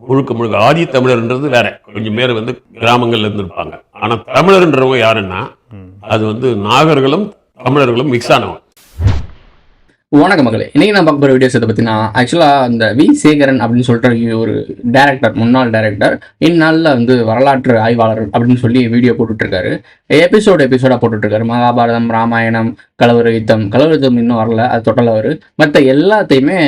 முழுக்க முழுக்க ஆதி தமிழர்ன்றது வேற, கொஞ்சம் பேர் வந்து கிராமங்கள்ல இருந்திருப்பாங்க. ஆனா தமிழர்ன்றவங்க யாருன்னா அது வந்து நாகர்களும் தமிழர்களும் மிக்ஸ் ஆனவங்க. வணக்கம் மகளே, இன்னைக்கு நான் பார்க்க போகிற வீடியோஸ் இதை பற்றினா ஆக்சுவலாக அந்த வி சேகரன் அப்படின்னு சொல்லிட்டு ஒரு டேரக்டர், முன்னாள் டேரக்டர், இந்நாளில் வந்து வரலாற்று ஆய்வாளர் அப்படின்னு சொல்லி வீடியோ போட்டுட்ருக்காரு. எபிசோடாக போட்டுட்ருக்காரு. மகாபாரதம், ராமாயணம், கலவர யுத்தம் இன்னும் வரல, அது தொட்டலவர். மற்ற எல்லாத்தையுமே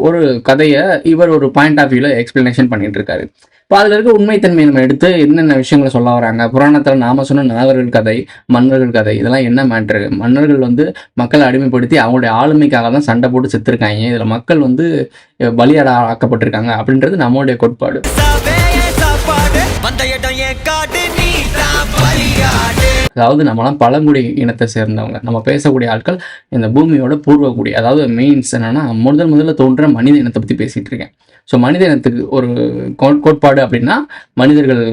ஒரு கதையை இவர் ஒரு பாயிண்ட் ஆஃப் வியூவில் எக்ஸ்பிளனேஷன் பண்ணிட்டு இருக்காரு. இப்போ அதில் இருக்க உண்மைத்தன்மையை நம்ம எடுத்து என்னென்ன விஷயங்களை சொல்ல வராங்க, புராணத்தில் நாம சொன்ன நாகர்கள் கதை, மன்னர்கள் கதை, இதெல்லாம் என்ன மேட்ரு, மன்னர்கள் வந்து மக்களை அடிமைப்படுத்தி அவங்களுடைய ஆளுமைக்காக தான் சண்டை போட்டு செத்துருக்காங்க, இதில் மக்கள் வந்து பலியாட ஆக்கப்பட்டிருக்காங்க அப்படின்றது நம்மளுடைய கோட்பாடு. அதாவது நம்மளாம் பழங்குடி இனத்தை சேர்ந்தவங்க, நம்ம பேசக்கூடிய ஆட்கள் இந்த பூமியோட பூர்வக்குடி. அதாவது மெயின்ஸ் என்னன்னா முதல்ல தோன்ற மனித இனத்தை பற்றி பேசிட்டு இருக்கேன். ஸோ மனித இனத்துக்கு ஒரு கோட்பாடு அப்படின்னா மனிதர்கள்,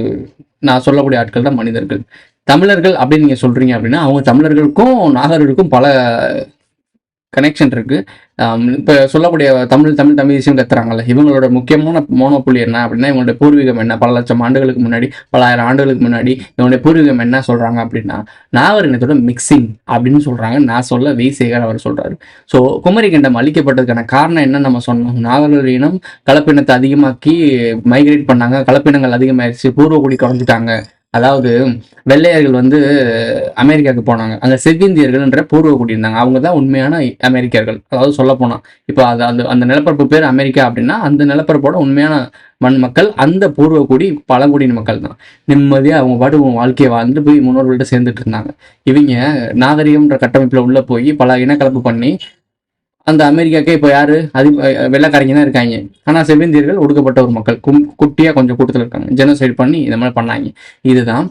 நான் சொல்லக்கூடிய ஆட்கள் தான் மனிதர்கள். தமிழர்கள் அப்படின்னு நீங்கள் சொல்கிறீங்க அப்படின்னா அவங்க தமிழர்களுக்கும் நாகர்களுக்கும் பல கனெக்ஷன் இருக்குது. இப்போ சொல்லக்கூடிய தமிழ் விஷயம் கத்துறாங்கல்ல, இவங்களோட முக்கியமான மோனோப்புள்ளி என்ன அப்படின்னா இவங்களுடைய பூர்வீகம் என்ன, பல லட்சம் ஆண்டுகளுக்கு முன்னாடி, பல ஆயிரம் ஆண்டுகளுக்கு முன்னாடி இவங்களுடைய பூர்வீகம் என்ன சொல்கிறாங்க அப்படின்னா நாகர் இனத்தோட மிக்சிங் அப்படின்னு சொல்கிறாங்க. நான் சொல்ல வி சேகர் அவர் சொல்கிறாரு. ஸோ குமரி கண்டம் அழிக்கப்பட்டதுக்கான காரணம் என்ன நம்ம சொன்னோம், நாகர் இனம் கலப்பினத்தை அதிகமாக்கி மைக்ரேட் பண்ணாங்க, கலப்பினங்கள் அதிகமாகிடுச்சு, பூர்வக்குடி குறைஞ்சிட்டாங்க. அதாவது வெள்ளையர்கள் வந்து அமெரிக்காவுக்கு போனாங்க, அங்கே செவ்விந்தியர்கள்ன்ற பூர்வக்குடி இருந்தாங்க, அவங்க தான் உண்மையான அமெரிக்கர்கள். அதாவது சொல்ல போனால் இப்போ அந்த நிலப்பரப்பு பேர் அமெரிக்கா அப்படின்னா அந்த நிலப்பரப்போட உண்மையான மக்கள் அந்த பூர்வக்குடி பழங்குடியின மக்கள் தான். நிம்மதியாக அவங்க பாட்டு வாழ்க்கையை வாழ்ந்துட்டு போய் முன்னோர்கள்ட்ட சேர்ந்துட்டு இருந்தாங்க. இவங்க நாகரிகம்ன்ற கட்டமைப்பில் உள்ளே போய் பல இனக்கலப்பு பண்ணி அந்த அமெரிக்காக்கே இப்போ யாரு வெள்ளைக்காரங்க தான் இருக்காங்க. ஆனால் செவ்விந்தியர்கள் ஒடுக்கப்பட்ட ஒரு மக்கள், குட்டியாக கொஞ்சம் கூட்டத்தில் இருக்காங்க, ஜெனோசைட் பண்ணி இந்த மாதிரி பண்ணாங்க. இதுதான்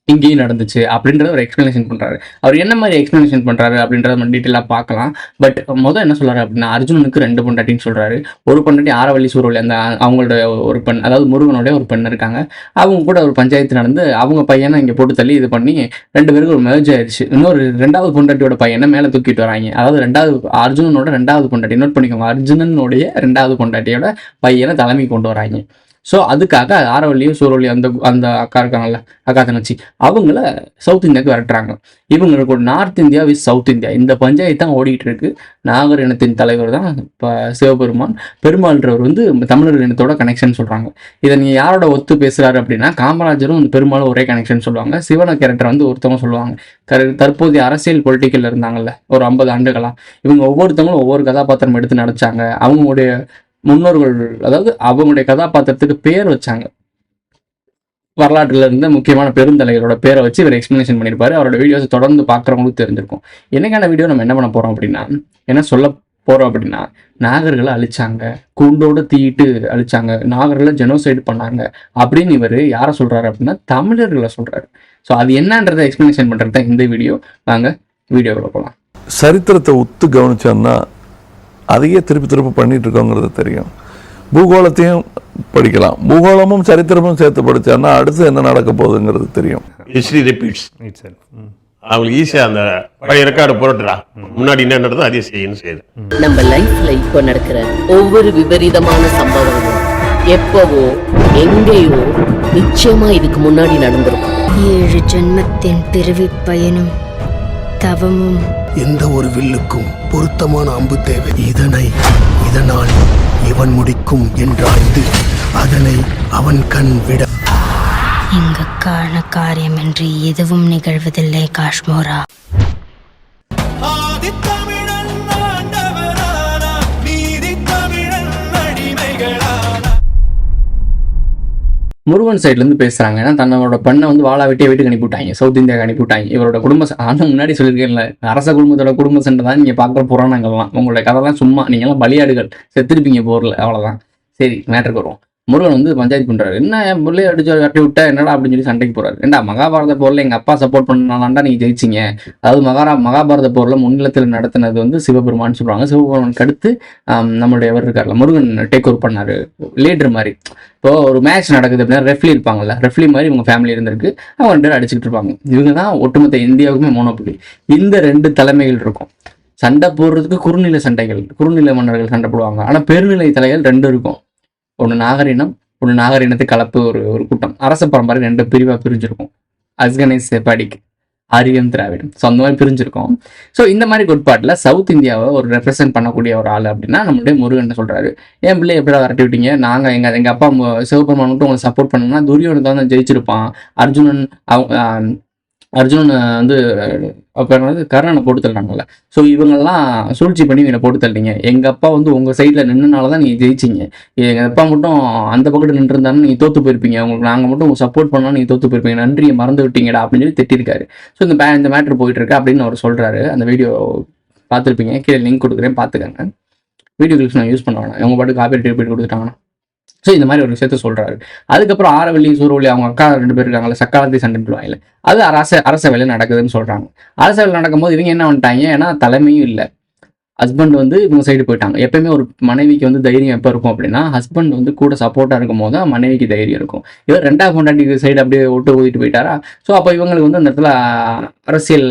இங்கேயும் நடந்துச்சு அப்படின்றத ஒரு எக்ஸ்பிளனேஷன் பண்ணுறாரு. அவர் என்ன மாதிரி எக்ஸ்பிளனேஷன் பண்ணுறாரு அப்படின்றத நம்ம டீட்டெயிலாக பார்க்கலாம். பட் முதல் என்ன சொல்கிறாரு அப்படின்னா அர்ஜுனனுக்கு 2 பொண்டாட்டின்னு சொல்கிறாரு. ஒரு பொண்டாட்டி ஆரவள்ளி சூரவள்ளி, அந்த அவங்களோட ஒரு பெண், அதாவது முருகனுடைய ஒரு பெண் இருக்காங்க. அவங்க கூட ஒரு பஞ்சாயத்து நடந்து அவங்க பையனை இங்கே போட்டு தள்ளி இது பண்ணி 2 பேருக்கு ஒரு மேரேஜ் ஆயிடுச்சு. இன்னொரு 2வது பொண்டாட்டியோட பையனை மேலே தூக்கிட்டு வராங்க. அதாவது அர்ஜுனனோட 2வது பொண்டாட்டி, நோட் பண்ணிக்கோங்க, அர்ஜுனனுடைய 2வது பொண்டாட்டியோட பையனை தலைமை கொண்டு வராங்க. ஸோ அதுக்காக ஆரவள்ளியும் சூரவள்ளியும் அந்த அக்கா இருக்காங்கல்ல, அக்கா தங்கச்சி, அவங்கள சவுத் இந்தியாவுக்கு விரட்டுறாங்க. இவங்களுக்கு ஒரு north India with south India இந்த பஞ்சாயத்து தான் ஓடிட்டு இருக்கு. நாகர் இனத்தின் தலைவர் தான் இப்போ சிவபெருமான். பெருமாள்ன்றவர் வந்து தமிழர் இனத்தோட கனெக்ஷன் சொல்றாங்க. இதை நீ யாரோட ஒத்து பேசுறாரு அப்படின்னா காமராஜரும் பெருமாளும் ஒரே கனெக்ஷன் சொல்லுவாங்க. சிவன கேரக்டர் வந்து ஒருத்தவங்க சொல்லுவாங்க. தற்போதைய அரசியல் பொலிட்டிக்கல் இருந்தாங்கல்ல ஒரு 50 ஆண்டுகளா, இவங்க ஒவ்வொருத்தவங்களும் ஒவ்வொரு கதாபாத்திரம் எடுத்து நடிச்சாங்க. அவங்களுடைய முன்னோர்கள், அதாவது அவங்களுடைய கதாபாத்திரத்துக்கு பேர் வச்சாங்க. வரலாற்றுல இருந்த முக்கியமான பெருந்தலைகளோட பேரை வச்சு இவர் எக்ஸ்பிளனேஷன் பண்ணியிருப்பாரு. அவரோட வீடியோஸ் தொடர்ந்து பார்க்குறவங்களுக்கு தெரிஞ்சிருக்கும். என்னைக்கான வீடியோ நம்ம என்ன பண்ண போறோம் அப்படின்னா, என்ன சொல்ல போறோம் அப்படின்னா, நாகர்களை அழிச்சாங்க, கூண்டோடு தீயிட்டு அழிச்சாங்க, நாகர்களை ஜெனோசைடு பண்ணாங்க அப்படின்னு இவர் யாரை சொல்றாரு அப்படின்னா தமிழர்களை சொல்றாரு. ஸோ அது என்னன்றதை எக்ஸ்பிளனேஷன் பண்றது தான் இந்த வீடியோ. வாங்க வீடியோக்குள்ள போகலாம். சரித்திரத்தை ஒத்து கவனிச்சோன்னா அதையே திருப்பி பண்ணிட்டு இருக்கோங்கிறது தெரியும். பூகோளத்தையும் படிக்கலாம், பூகோளமும் சரித்திரமும் சேர்த்து படிச்சான்னா அடுத்து என்ன நடக்க போகுதுங்கிறது தெரியும். History repeats. அவங்களுக்கு ஈஸியா அந்த பழைய ரெக்கார்டு புரட்டுறா, முன்னாடி என்ன நடந்தது அதே செய்யுது. நம்ம லைஃப்ல இப்போ நடக்கிற ஒவ்வொரு விபரீதமான சம்பவமும் எப்பவோ எங்கேயோ நிச்சயமா இதுக்கு முன்னாடி நடந்திருக்கும். 7 ஜென்மத்தின் பிறவி பயனும் தவமும் எந்த ஒரு வில்லுக்கும் பொருத்தமான அம்பு தேவை. இதனால் இவன் முடிக்கும் என்றாய்ந்து அதனை அவன் கண் விட. இங்கு காரண காரியமின்றி எதுவும் நிகழ்வதில்லை காஷ்மோரா. முருகன் சைட்லேருந்து பேசுகிறாங்க. ஏன்னா தன்னோட பெண்ணை வந்து வாழா வெட்டியை வீட்டுக்கு அனுப்பிவிட்டாங்க, சவுத் இந்தியாவுக்கு அனுப்பிவிட்டாங்க. இவரோட குடும்ப ஆனால் முன்னாடி சொல்லியிருக்கேன்ல, அரச குடும்பத்தோட குடும்ப சண்டை தான் நீங்கள் பார்க்குற புராணங்கள்லாம். உங்களோட கதை தான் சும்மா, நீங்கள்லாம் பலியாடுகள், செத்துருப்பீங்க போரில், அவ்வளோதான். சரி, மேட்டருக்கு வருவோம். முருகன் வந்து பஞ்சாயத்து பண்ணுறாரு. என்ன முள்ளே அடிச்சு கட்டி விட்டா என்னடா அப்படின்னு சொல்லி சண்டைக்கு போகிறாரு. ஏண்டா மகாபாரத போரில் எங்கள் அப்பா சப்போர்ட் பண்ணாலாண்டா நீங்கள் ஜெயிச்சிங்க. அதாவது மகாபாரத போரில் முன்னிலத்தில் நடத்தினது வந்து சிவபெருமான்னு சொல்கிறாங்க. சிவபெருமானுக்கு அடுத்து நம்மளுடைய எவர் இருக்கார்ல முருகன் டேக் ஓவர் பண்ணார், லீடர் மாதிரி. இப்போ ஒரு மேட்ச் நடக்குது அப்படின்னா ரெஃப்லி இருப்பாங்கல்ல, ரெஃப்லி மாதிரி இவங்க ஃபேமிலி இருந்திருக்கு, அவங்க 2 பேரும் அடிச்சுக்கிட்டு இருப்பாங்க. இவங்க தான் ஒட்டுமொத்த இந்தியாவுக்குமே மோனோபுலி. இந்த 2 தலைமைகள் இருக்கும். சண்டை போடுறதுக்கு குறுநில மன்னர்கள் சண்டை போடுவாங்க. ஆனால் பெருநிலை தலைகள் 2 இருக்கும். ஒன்று நாகரினம், ஒரு நாகர் இனத்து கலப்பு ஒரு கூட்டம். அரச பரம்பரை 2 பிரிவாக பிரிஞ்சிருக்கும். அஸ்கனைஸ் செபாடிக், ஆரியம் திராவிடம். ஸோ அந்த மாதிரி பிரிஞ்சிருக்கோம். ஸோ இந்த மாதிரி கோட்பாட்டில் சவுத் இந்தியாவை ஒரு ரெப்ரசென்ட் பண்ணக்கூடிய ஒரு ஆள் அப்படின்னா நம்மளுடைய முருகன் சொல்கிறாரு. என் பிள்ளை எப்படியா விரட்டி விட்டீங்க, நாங்கள் எங்கள் அப்பா சிவபெருமான் மட்டும் உங்களை சப்போர்ட் பண்ணோம்னா துரியோதனன் தான் ஜெயிச்சிருப்பான், அர்ஜுனன் வந்து அப்போ என்னது கர்ணனை போட்டு தள்ளினாங்கல்ல. ஸோ இவங்கெல்லாம் சூழ்ச்சி பண்ணி என்னை போட்டு தள்ளிங்க. எங்கள் அப்பா வந்து உங்கள் சைடில் நின்றுனால தான் நீங்கள் ஜெயிச்சிங்க. எங்கள் அப்பா மட்டும் அந்த பக்கத்து நின்றுருந்தாலும் நீங்கள் தோற்று போயிருப்பீங்க. உங்களுக்கு நாங்கள் மட்டும் உங்கள் சப்போர்ட் பண்ணாலும் நீங்கள் தோற்று போயிருப்பீங்க, நன்றியை மறந்து விட்டீங்கடா அப்படின்னு சொல்லி திட்டிருக்காரு. ஸோ இந்த மேட்ரு போயிட்டு இருக்கு அப்படின்னு அவர் சொல்கிறாரு. அந்த வீடியோ பார்த்துருப்பீங்க, கீழே லிங்க் கொடுக்குறேன், பார்த்துக்கங்க. வீடியோ கிளிப்ஸ் நான் யூஸ் பண்ண வேணாம், அவங்க பாட்டு காப்பி ட்ரீட்மெண்ட் கொடுத்துட்டாங்கன்னா. ஸோ இந்த மாதிரி ஒரு விஷயத்த சொல்கிறாரு. அதுக்கப்புறம் ஆரவள்ளி சூரவள்ளி அவங்க அக்கா 2 பேர் இருக்காங்கல்ல, சக்காலத்தி சண்டைன்னு, அது அரச வேலை நடக்குதுன்னு சொல்கிறாங்க. அரச வேலை நடக்கும்போது இவங்க என்ன பண்ணிட்டாங்க, ஏன்னா தலைமையும் இல்லை, ஹஸ்பண்ட் வந்து இவங்க சைடு போயிட்டாங்க. எப்பயுமே ஒரு மனைவிக்கு வந்து தைரியம் எப்போ இருக்கும் அப்படின்னா, ஹஸ்பண்ட் வந்து கூட சப்போர்ட்டாக இருக்கும் போது தான் மனைவிக்கு தைரியம் இருக்கும். இவர் 2வது பொண்டாட்டிக்கு சைடு அப்படியே ஊதிட்டு போயிட்டாரா. ஸோ அப்போ இவங்களுக்கு வந்து அந்த இடத்துல அரசியல்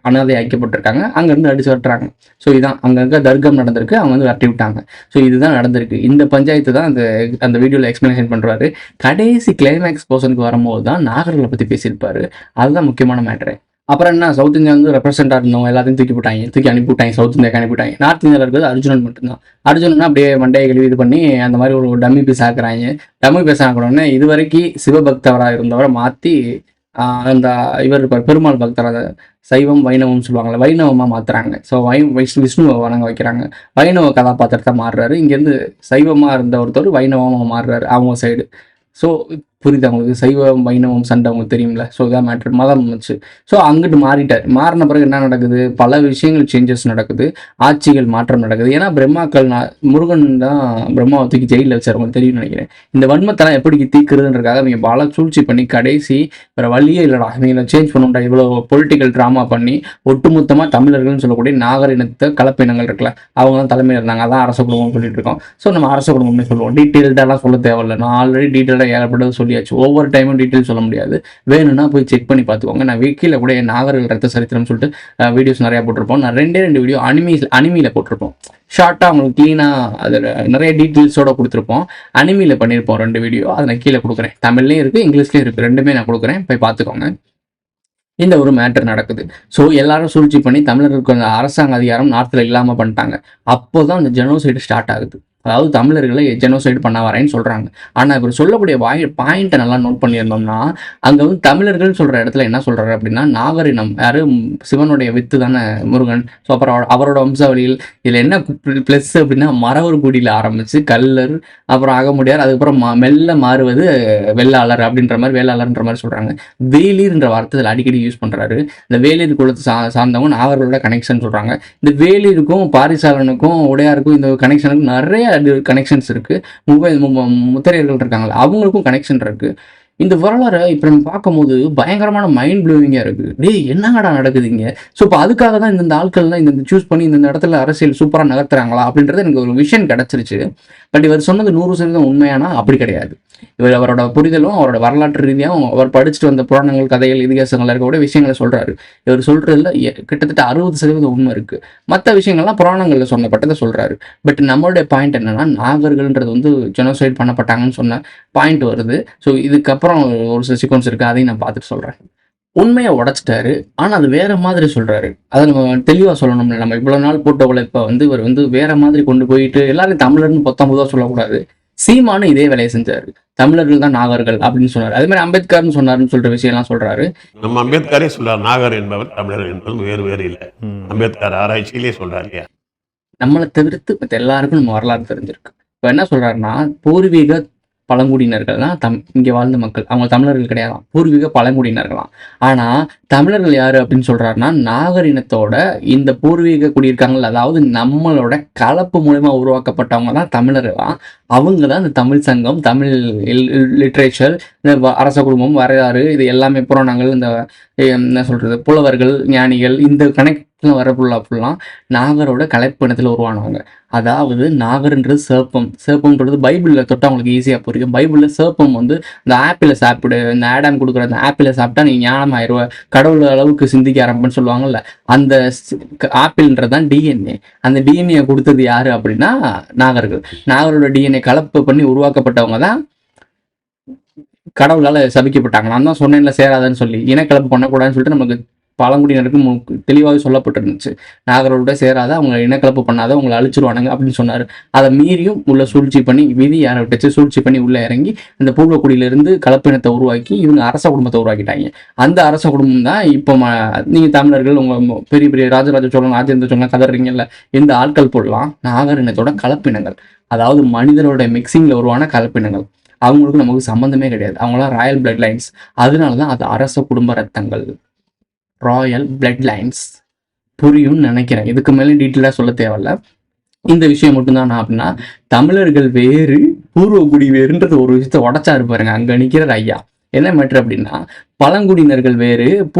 அனாதை ஆக்கப்பட்டிருக்காங்க. அங்கேருந்து அடிச்சு வரட்டுறாங்க. ஸோ இதுதான் அங்கங்கே தர்க்கம் நடந்திருக்கு, அவங்க வந்து வரட்டி விட்டாங்க. ஸோ இதுதான் நடந்திருக்கு. இந்த பஞ்சாயத்து தான் அந்த வீடியோவில் எக்ஸ்பிளனேஷன் பண்ணுறாரு. கடைசி கிளைமேக்ஸ் போர்ஷனுக்கு வரும்போது தான் நாகர்களை பற்றி பேசியிருப்பாரு. அதுதான் முக்கியமான மேட்ரு. அப்புறம் என்ன, சவுத் இந்தியா வந்து ரெப்ரசென்ட்டாக இருந்தவங்க எல்லாத்தையும் தூக்கி அனுப்பிவிட்டாங்க, சவுத் இந்தியாவுக்கு அனுப்பிவிட்டாங்க. நார்த் இந்தியாவில் இருக்கிறது அர்ஜுனன் மட்டும்தான். அர்ஜுனன் அப்படியே மண்டையை கழுவி இது பண்ணி அந்த மாதிரி ஒரு டம்மி பீஸ் ஆக்குறாங்க. டம்மி பீஸ் ஆக்கணும்னு இது வரைக்கும் சிவபக்தவராக இருந்தவரை மாற்றி அந்த இவர் பெருமாள் பக்தராக சைவம் வைணவம் சொல்லுவாங்கள்ல, வைணவமாக மாற்றுறாங்க. ஸோ விஷ்ணுவை வணங்க வைக்கிறாங்க. வைணவ கதாபாத்திரத்தை மாறுறாரு. இங்கேருந்து சைவமாக இருந்த ஒருத்தர் வைணவமாக மாறுறாரு அவங்க சைடு. ஸோ புரியுது அவங்களுக்கு, சைவம் வைணவம் சண்டை அவங்களுக்கு தெரியும்ல. ஸோ இதான் மேட்ரு, மதம் வச்சு. ஸோ அங்கிட்டு மாறிட்டார். மாறின பிறகு என்ன நடக்குது, பல விஷயங்கள் சேஞ்சஸ் நடக்குது, ஆட்சிகள் மாற்றம் நடக்குது. ஏன்னா பிரம்மாக்கள் முருகன் தான் பிரம்மாவை தூக்கி ஜெயிலில் வச்சார், தெரியும்னு நினைக்கிறேன். இந்த வன்மத்தெல்லாம் எப்படி தீக்குறதுன்றக்காக அவங்க பல சூழ்ச்சி பண்ணி கடைசி வேறு வழியே இல்லைடா, இவங்களை சேஞ்ச் பண்ணுண்டா, இவ்வளோ பொலிட்டிக்கல் ட்ராமா பண்ணி ஒட்டுமொத்தமாக தமிழர்கள்னு சொல்லக்கூடிய நாகர் இனத்தை கலப்பினங்கள் இருக்குல்ல, அவங்க தான் தலைமையில் இருந்தாங்க. அதான் அரச குடும்பம்னு சொல்லிட்டு இருக்கோம். ஸோ நம்ம அரச குடும்பம்னு சொல்லுவோம். டீட்டெயில்டாலாம் சொல்ல தேவையில்லை, நான் ஆல்ரெடி டீட்டெயிலாக ஏகப்பட்டது சொல்லியாச்சு. ஒவ்வொரு டைமும் டீட்டெயில் சொல்ல முடியாது, வேணும்னா போய் செக் பண்ணி பார்த்துக்கோங்க. நான் கீழே கூட என் நாகர்கள் ரத்த சரித்திரம் சொல்லிட்டு வீடியோஸ் நிறையா போட்டிருப்போம். நான் 2 வீடியோ அனிமியில் போட்டிருப்போம். ஷார்ட்டாக உங்களுக்கு க்ளீனாக அதில் நிறைய டீட்டெயில்ஸோடு கொடுத்துருப்போம். அனிமியில் பண்ணியிருப்போம் 2 வீடியோ. அதை நான் கீழே கொடுக்குறேன். தமிழ்லேயும் இருக்குது, இங்கிலீஷ்லேயும் இருக்குது, 2மே நான் கொடுக்குறேன், போய் பார்த்துக்கோங்க. இந்த ஒரு மேட்டர் நடக்குது. ஸோ எல்லாரும் சூழ்ச்சி பண்ணி தமிழர்களுக்கு அந்த அரசாங்க அதிகாரம் நார்த்தில் இல்லாமல் பண்ணிட்டாங்க. அப்போ தான் அந்த ஜெனோசைடு ஸ்டார்ட் ஆகுது. அதாவது தமிழர்களை ஜெனோசைடு பண்ண வரேன்னு சொல்கிறாங்க. ஆனால் இவர் சொல்லக்கூடிய பாயிண்ட்டை நல்லா நோட் பண்ணியிருந்தோம்னா, அங்கே வந்து தமிழர்கள் சொல்கிற இடத்துல என்ன சொல்கிறாரு அப்படின்னா, நாகரினம் யார், சிவனுடைய வித்து தானே முருகன். ஸோ அப்புறம் அவரோட வம்சாவளியில் இதில் என்ன ப்ளஸ் அப்படின்னா, மறவர்குடியில் ஆரம்பித்து கல்லர், அப்புறம் அகமுடியார், அதுக்கப்புறம் மெல்ல மாறுவது வெள்ளாளர் அப்படின்ற மாதிரி, வேளாளர்ன்ற மாதிரி சொல்கிறாங்க. வேலீர்ன்ற வார்த்தை அடிக்கடி யூஸ் பண்ணுறாரு. இந்த வேலீர் குலத்தை சார்ந்தவங்க நாகர்களோட கனெக்ஷன் சொல்கிறாங்க. இந்த வேலீருக்கும் பாரிசாலனுக்கும் உடையாருக்கும் இந்த கனெக்ஷனுக்கும் நிறைய கனெக்ஷன்ஸ் இருக்கு. முத்தரையர்கள் இருக்காங்களா, அவங்களுக்கும் கனெக்ஷன் இருக்கு. இந்த வரலாறை இப்போ நம்ம பார்க்கும்போது பயங்கரமான மைண்ட் ப்ளோவிங்காக இருக்குது. என்னங்கடா நடக்குதுங்க. ஸோ இப்போ அதுக்காக தான் இந்த ஆட்கள்லாம் இந்த சூஸ் பண்ணி இந்த இடத்துல அரசியல் சூப்பராக நகர்த்துறாங்களா அப்படின்றது எனக்கு ஒரு விஷயம் கிடச்சிருச்சு. பட் இவர் சொன்னது 100% உண்மையானா அப்படி கிடையாது. இவர் அவரோட புரிதலும் அவரோட வரலாற்று ரீதியாகவும் அவர் படிச்சுட்டு வந்த புராணங்கள், கதைகள், இதிகாசங்கள் இருக்கக்கூடிய விஷயங்களை சொல்கிறாரு. இவர் சொல்கிறதுல கிட்டத்தட்ட 60% உண்மை இருக்குது. மற்ற விஷயங்கள்லாம் புராணங்களில் சொன்னப்பட்டதை சொல்கிறாரு. பட் நம்மளுடைய பாயிண்ட் என்னென்னா, நாகர்கள்ன்றது வந்து ஜெனோசைட் பண்ணப்பட்டாங்கன்னு சொன்ன பாயிண்ட் வருது. ஸோ இதுக்கப்புறம் ஒரு சில சீக்வன்ஸ் இருக்குது, அதையும் நான் பார்த்துட்டு சொல்கிறேன். உண்மையை உடைச்சிட்டாரு, ஆனால் அது வேற மாதிரி சொல்கிறாரு. அதை நம்ம தெளிவாக சொல்லணும்ல. நம்ம இவ்வளோ நாள் போட்ட உழைப்பை வந்து இவர் வந்து வேற மாதிரி கொண்டு போயிட்டு எல்லாரும் தமிழர்னு 19 சொல்லக்கூடாது. சீமானு இதே வேலையை செஞ்சாரு. தமிழர்கள் தான் நாகர்கள் அப்படின்னு சொன்னார். அதே மாதிரி அம்பேத்கர்னு சொன்னாருன்னு சொல்ற விஷயம்லாம் சொல்றாரு. நம்ம அம்பேத்கரே சொல்றாரு, நாகர் என்பவர் தமிழர் என்பது வேறு இல்லை. அம்பேத்கர் ஆராய்ச்சியிலே சொல்றாரு இல்லையா. நம்மளை தவிர்த்து மற்ற எல்லாருக்கும் நம்ம வரலாறு தெரிஞ்சிருக்கு. இப்போ என்ன சொல்றாருன்னா, பூர்வீக பழங்குடியினர்கள்லாம் இங்கே வாழ்ந்த மக்கள், அவங்க தமிழர்கள் கிடையாது, பூர்வீக பழங்குடியினர்களாம். ஆனால் தமிழர்கள் யார் அப்படின்னு சொல்கிறாருன்னா, நாகரினத்தோட இந்த பூர்வீக குடியிருக்காங்கல்ல, அதாவது நம்மளோட கலப்பு மூலமா உருவாக்கப்பட்டவங்க தான் தமிழர்களாம். அவங்க தான் இந்த தமிழ் சங்கம், தமிழ் லிட்ரேச்சர், இந்த அரச குடும்பம், வரலாறு, இது எல்லாமே புராணங்கள், இந்த என்ன சொல்கிறது, புலவர்கள், ஞானிகள், இந்த கணக்கில் வர ஃபுல்லாக நாகரோட கலப்பினத்தில் உருவானவங்க. அதாவது நாகர்ன்றது சேப்பம்ன்றது பைபிளில் தொட்டு அவங்களுக்கு ஈஸியாக புரியும். பைபிளில் சேப்பம் வந்து இந்த ஆப்பிளை சாப்பிடு, இந்த ஆடாம் கொடுக்குற அந்த ஆப்பிளை சாப்பிட்டா நீ ஞானம் ஆயிடுவ, கடவுள் அளவுக்கு சிந்திக்க ஆரம்பின்னு சொல்லுவாங்கல்ல. அந்த ஆப்பிள்ன்றது தான் டிஎன்ஏ. அந்த டிஎன்ஏ கொடுத்தது யாரு அப்படின்னா நாகர்கள். நாகரோட டிஎன்ஏ கலப்பு பண்ணி உருவாக்கப்பட்டவங்க தான் கடவுளால் சபிக்கப்பட்டாங்க. நான் தான் சொன்னேன்ல சேராதன்னு சொல்லி, இனக்கலப்பு பண்ணக்கூடாதுன்னு சொல்லிட்டு நமக்கு பழங்குடியினருக்கு தெளிவாகவே சொல்லப்பட்டிருந்துச்சு. நாகரோட சேராத, அவங்க இனக்கலப்பு பண்ணாத, அவங்களை அழிச்சிருவானுங்க அப்படின்னு சொன்னார். அதை மீறியும் உள்ள சூழ்ச்சி பண்ணி, விதி யாரை விட்டுச்சு, சூழ்ச்சி பண்ணி உள்ளே இறங்கி இந்த பூர்வக்குடியிலிருந்து கலப்பினத்தை உருவாக்கி இவங்க அரச குடும்பத்தை உருவாக்கிட்டாங்க. அந்த அரச குடும்பம் தான் இப்போ நீங்கள் தமிழர்கள் உங்கள் பெரிய பெரிய ராஜராஜ சோழன், ராஜேந்திர சோழன் கதறீங்கல்ல, இந்த ஆட்கள் போடலாம் நாகர் இனத்தோட கலப்பினங்கள், அதாவது மனிதனோட மிக்சிங்கில் உருவான கலப்பினங்கள். அவங்களுக்கு நமக்கு சம்மந்தமே கிடையாது. அவங்களாம் ராயல் பிளட் லைன்ஸ். அதனால தான் அது அரச குடும்ப ரத்தங்கள், ராயல் பிளட் லைன்ஸ். புரியும்னு நினைக்கிறேன். இதுக்கு மேலே டீட்டெயிலாக சொல்ல தேவையில்ல. இந்த விஷயம் மட்டும்தான் அப்படின்னா, தமிழர்கள் வேறு பூர்வகுடி வேறுன்றது ஒரு விஷயத்த உடச்சாரு பாருங்க அங்கே நிற்கிற ஐயா. என்ன மேட்ரு அப்படின்னா, பழங்குடியினர்கள் வேறு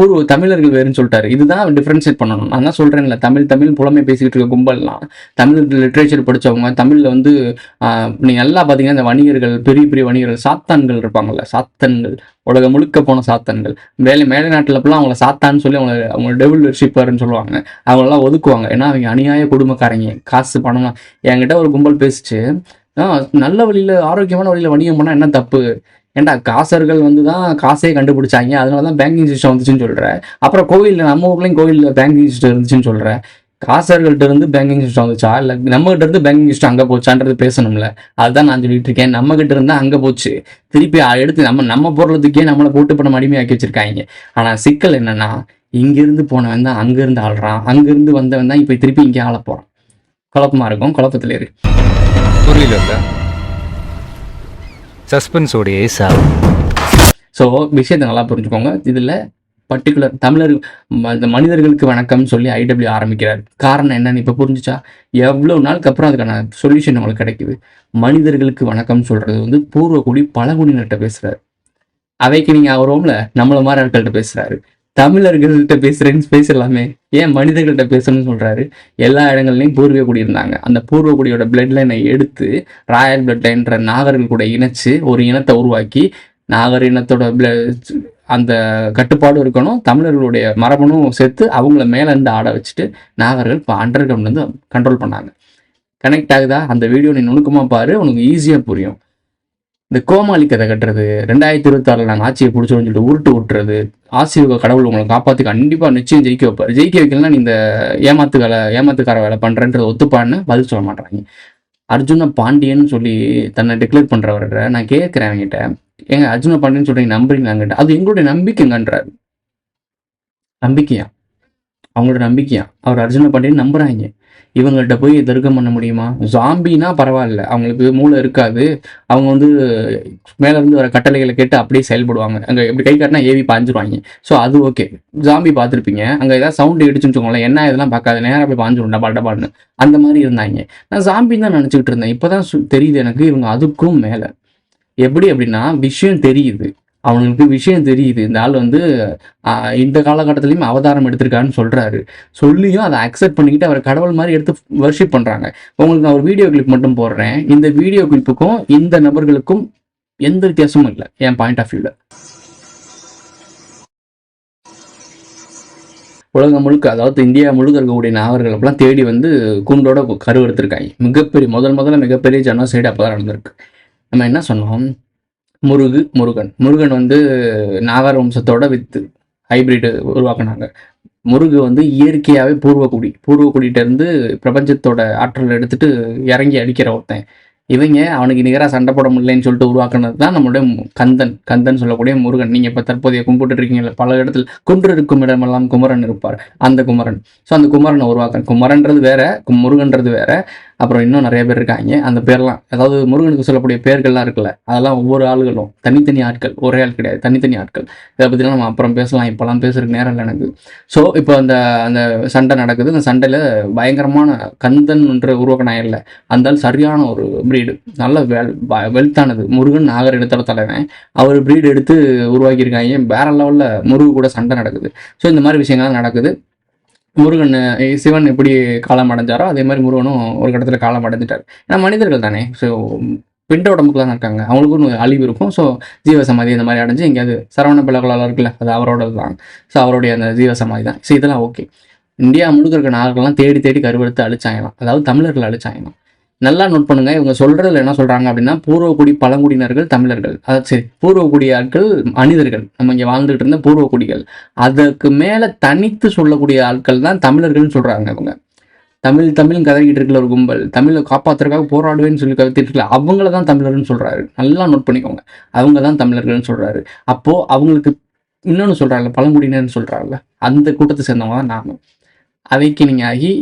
தமிழர்கள் வேறுன்னு சொல்லிட்டாரு. இதுதான் டிஃப்ரென்ஷியேட் பண்ணணும். நான் தான் சொல்கிறேன்ல, தமிழ் புலமை பேசிக்கிட்டு இருக்க கும்பல்லாம் தமிழ் லிட்ரேச்சர் படித்தவங்க, தமிழில் வந்து நீங்கள் நல்லா பார்த்தீங்கன்னா இந்த வணிகர்கள், பெரிய பெரிய வணிகர்கள், சாத்தான்கள் இருப்பாங்கள்ல, சாத்தன்கள், உலகம் முழுக்க போன சாத்தன்கள், மேலை நாட்டில் அப்பெல்லாம் அவங்கள சாத்தான்னு சொல்லி அவங்க டெவில் வர்ஷிப்பர்ன்னு சொல்லுவாங்க. அவங்களெல்லாம் ஒதுக்குவாங்க. ஏன்னா அவங்க அநியாய குடும்பக்காரங்க, காசு பணம்லாம். என்கிட்ட ஒரு கும்பல் பேசிச்சு, நல்ல வழியில் ஆரோக்கியமான வழியில் வணிகம் பண்ணால் என்ன தப்பு, ஏன்டா காசர்கள் வந்து தான் காசே கண்டுபிடிச்சாங்க, அதனால தான் பேங்கிங் சிஸ்டம் வந்துச்சுன்னு சொல்கிறேன். அப்புறம் கோவிலில், நம்ம ஊர்லேயும் கோவிலில் பேங்கிங் சிஸ்டம் இருந்துச்சுன்னு சொல்கிறேன். காசர்கள்ட்ட இருந்து பேங்கிங் சிஸ்டம் வந்துச்சா, இல்லை நம்மகிட்ட இருந்து பேங்கிங் சிஸ்டம் அங்கே போச்சான்றது பேசணும்ல. அதுதான் நான் சொல்லிட்டு இருக்கேன். நம்மகிட்ட இருந்தால் அங்கே போச்சு, திருப்பி எடுத்து நம்ம பொருளத்துக்கே நம்மளை போட்டு பண்ண அடிமையாக்கி வச்சிருக்காங்க. ஆனால் சிக்கல் என்னன்னா, இங்கேருந்து போனவன் தான் அங்கேருந்து ஆள்றான், அங்கேருந்து வந்தவன் தான் இப்போ திருப்பி இங்கே ஆள போகிறான். குழப்பமாக இருக்கும், குழப்பத்தில் இருக்கு. புரியல, சஸ்பென்ஸோடையே சார். ஸோ விஷயத்தை நல்லா புரிஞ்சுக்கோங்க. இதில் பர்டிகுலர் இந்த மனிதர்களுக்கு வணக்கம்னு சொல்லி ஐடபிள்யூ ஆரம்பிக்கிறார். காரணம் என்னன்னு இப்போ புரிஞ்சுச்சா? எவ்வளோ நாளுக்கு அப்புறம் அதுக்கான சொல்யூஷன் உங்களுக்கு கிடைக்குது. மனிதர்களுக்கு வணக்கம் சொல்கிறது வந்து பூர்வகுடி பழங்குடியினர்கிட்ட பேசுகிறாரு. அவைக்கு நீங்கள் அவரோம்ல நம்மள மாதிரி ஆட்கள்கிட்ட பேசுகிறாரு. தமிழர்கள்கிட்ட பேசுகிறேன்னு பேசலாமே, ஏன் மனிதர்கள்ட்ட பேசணும்னு சொல்கிறாரு? எல்லா இடங்கள்லையும் பூர்வீக குடி இருந்தாங்க. அந்த பூர்வ குடியோட பிளட் லைனை எடுத்து ராயல் பிளட் லைன்ற நாகர்கள் கூட இணைச்சு ஒரு இனத்தை உருவாக்கி, நாகர் இனத்தோட அந்த கட்டுப்பாடு இருக்கணும், தமிழர்களுடைய மரபணும் சேர்த்து அவங்கள மேலேருந்து ஆட வச்சுட்டு நாகர்கள் இப்போ அண்டர் கிரவுண்ட்லேருந்து கண்ட்ரோல் பண்ணாங்க. கனெக்ட் ஆகுதா? அந்த வீடியோ நீ நுணுக்கமாக பாரு, உனக்கு ஈஸியாக புரியும். இந்த கோமாளி கதை கட்டுறது, 2026 நாங்கள் ஆட்சியை பிடிச்சோன்னு சொல்லிட்டு உருட்டு விட்டுறது, ஆசிரியர் கடவுள் உங்களை காப்பாற்றி கண்டிப்பாக நிச்சயம் ஜெயிக்க வைப்பார். ஜெயிக்க வைக்கலன்னா நீ இந்த ஏமாத்துக்கார வேலை பண்ணுறேன்றதை ஒத்துப்பான்னு பதில் சொல்ல மாட்டாங்க. அர்ஜுன பாண்டியன்னு சொல்லி தன்னை டிக்ளேர் பண்ணுறவர்கிட்ட நான் கேட்குறேன், அவங்ககிட்ட ஏங்க அர்ஜுன பாண்டியன்னு சொல்கிறீங்க, நம்புறீங்களாங்கிட்ட. அது எங்களுடைய நம்பிக்கைங்கன்றாரு. நம்பிக்கையா? அவங்களோட நம்பிக்கையா? அவர் அர்ஜுன பாண்டியன் நம்புறாங்க. இவங்கள்ட்ட போய் தர்க்கம் பண்ண முடியுமா? ஜாம்பினா பரவாயில்ல, அவங்களுக்கு மூளை இருக்காது, அவங்க வந்து மேலேருந்து வர கட்டளைகளை கேட்டு அப்படியே செயல்படுவாங்க. அங்கே எப்படி கை காட்டினா ஏவி பாஞ்சிருவாங்க. ஸோ அது ஓகே. ஜாம்பி பார்த்துருப்பீங்க, அங்கே ஏதாவது சவுண்டு எடுத்துன்னு வச்சுக்கோங்களேன், என்ன இதெல்லாம் பார்க்காது, நேராக போய் பாஞ்சிரும் டபால்னு. அந்த மாதிரி இருந்தாங்க. நான் ஜாம்பின்னு தான் நினச்சிக்கிட்டு இருந்தேன். இப்போ தான் தெரியுது எனக்கு இவங்க அதுக்கும் மேலே. எப்படி அப்படின்னா, விஷயம் தெரியுது, அவனுக்கு விஷயம் தெரியுது. இந்த ஆள் வந்து இந்த காலகட்டத்திலையும் அவதாரம் எடுத்திருக்காருன்னு சொல்கிறாரு. சொல்லியும் அதை அக்செப்ட் பண்ணிக்கிட்டு அவர் கடவுள் மாதிரி எடுத்து வர்ஷிப் பண்ணுறாங்க. உங்களுக்கு நான் ஒரு வீடியோ கிளிப் மட்டும் போடுறேன். இந்த வீடியோ கிளிப்புக்கும் இந்த நபர்களுக்கும் எந்த வித்தியாசமும் இல்லை என் பாயிண்ட் ஆஃப் வியூவில். உலகம் முழுக்க, அதாவது இந்தியா முழுக்க இருக்கக்கூடிய நாகர்கள் அப்பெல்லாம் தேடி வந்து கூண்டோட கருவெடுத்திருக்காங்க. முதல்ல மிகப்பெரிய ஜனசைடு அப்போ தான் நடந்திருக்கு. நம்ம என்ன சொன்னோம்? முருகன் வந்து நாகர் வம்சத்தோட வித்து ஹைபிரிட் உருவாக்குனாங்க. முருகு வந்து இயற்கையாகவே பூர்வக்குடிகிட்ட இருந்து பிரபஞ்சத்தோட ஆற்றல் எடுத்துட்டு இறங்கி அடிக்கிற ஒருத்தன். இவங்க அவனுக்கு நிகராக சண்டை போட முடியலன்னு சொல்லிட்டு உருவாக்குனது தான் நம்மளுடைய கந்தன் சொல்லக்கூடிய முருகன். நீங்கள் இப்போ தற்போதைய கும்பிட்டு இருக்கீங்கல்ல, பல இடத்துல குன்று இருக்கும் இடமெல்லாம் குமரன் இருப்பார், அந்த குமரன். ஸோ அந்த குமரனை உருவாக்குறேன். குமரன்றது வேற, முருகன்றது வேற. அப்புறம் இன்னும் நிறைய பேர் இருக்காங்க. அந்த பேர்லாம், அதாவது முருகனுக்கு சொல்லக்கூடிய பேர்கள்லாம் இருக்குல்ல, அதெல்லாம் ஒவ்வொரு ஆளுகளும் தனித்தனி ஆட்கள், ஒரே ஆள் கிடையாது, தனித்தனி ஆட்கள். இதை பற்றிலாம் நம்ம அப்புறம் பேசலாம், இப்போலாம் பேசுறதுக்கு நேரம் இல்லை எனக்கு. ஸோ இப்போ அந்த சண்டை நடக்குது. அந்த சண்டையில் பயங்கரமான கந்தன்ன்ற உருவாக்கினா இல்லை, அந்த சரியான ஒரு ப்ரீடு, நல்ல வெல்த்தானது. முருகன் நாகர் இடத்தோட தலைவன், அவர் ப்ரீடு எடுத்து உருவாக்கியிருக்காங்க. வேற லெவலில் முருகு கூட சண்டை நடக்குது. ஸோ இந்த மாதிரி விஷயங்கள்லாம் நடக்குது. முருகன், சிவன் எப்படி காலம் அடைஞ்சாரோ அதே மாதிரி முருகனும் ஒரு கட்டத்தில் காலம் அடைஞ்சிட்டார். ஏன்னா மனிதர்கள் தானே, ஸோ பிண்ட உடம்புக்கு தான் இருக்காங்க, அவங்களுக்கும் அழிவு இருக்கும். ஸோ ஜீவசமாதி இந்த மாதிரி அடைஞ்சு எங்கேயாவது சரவண பிள்ளைகளால் இருக்குல்ல, அது அவரோட தான். ஸோ அவருடைய அந்த ஜீவசமாதி தான். ஸோ இதெல்லாம் ஓகே. இந்தியா முழுக்க இருக்க நாகர்கள்லாம் தேடி கருவெடுத்து அழிச்சாங்களாம், அதாவது தமிழர்கள் அழிச்சாங்களாம். நல்லா நோட் பண்ணுங்க. இவங்க சொல்றதுல என்ன சொல்றாங்க அப்படின்னா, பூர்வகுடி பழங்குடியினர்கள் தமிழர்கள், அதாவது சரி பூர்வகுடி ஆட்கள் மனிதர்கள், நம்ம இங்க வாழ்ந்துட்டு இருந்த பூர்வகுடிகள், அதற்கு மேல தனித்து சொல்லக்கூடிய ஆட்கள் தான் தமிழர்கள்னு சொல்றாங்க. இவங்க தமிழ் கதறிக்கிட்டு இருக்கிற ஒரு கும்பல், தமிழை காப்பாத்துறதுக்காக போராடுவேன்னு சொல்லி கவித்திட்டு இருக்கல, அவங்கள தான் தமிழர்கள்னு சொல்றாரு. நல்லா நோட் பண்ணிக்கோங்க, அவங்க தான் தமிழர்கள்னு சொல்றாரு. அப்போ அவங்களுக்கு இன்னொன்னு சொல்றாங்க, பழங்குடியினர்னு சொல்றாங்க, அந்த கூட்டத்தை சேர்ந்தவங்க தான் நாம. அவைக்கு நீங்க ஆகி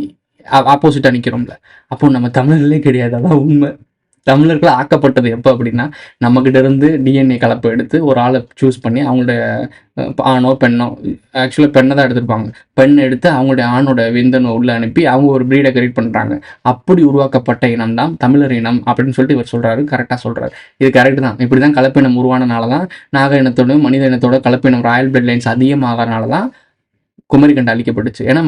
ஆப்போசிட்டாக நிற்கிறோம்ல, அப்போ நம்ம தமிழர்களே கிடையாது. அதான் உண்மை. தமிழர்கள் ஆக்கப்பட்டது எப்போ அப்படின்னா, நம்மக்கிட்ட இருந்து டிஎன்ஏ கலப்பை எடுத்து ஒரு ஆளை சூஸ் பண்ணி அவங்களோட ஆணோ பெண்ணோ, ஆக்சுவலாக பெண்ணை தான் எடுத்துருப்பாங்க, பெண்ணை எடுத்து அவங்களுடைய ஆணோட விந்தணு உள்ளே அனுப்பி அவங்க ஒரு ப்ரீடை கிரியேட் பண்ணுறாங்க. அப்படி உருவாக்கப்பட்ட இனம் தான் தமிழர் இனம் அப்படின்னு சொல்லிட்டு இவர் சொல்கிறாரு. கரெக்டாக சொல்கிறாரு. இது கரெக்டு தான். இப்படி தான் கலப்பினம் உருவானனால தான் நாக இனத்தோட மனித இனத்தோட கலப்பினம் ராயல் பிளட் லைன்ஸ் அதிகமாகறனால தான் குமரிக்கண்டம் அழிக்கப்பட்டுச்சு. ஏன்னா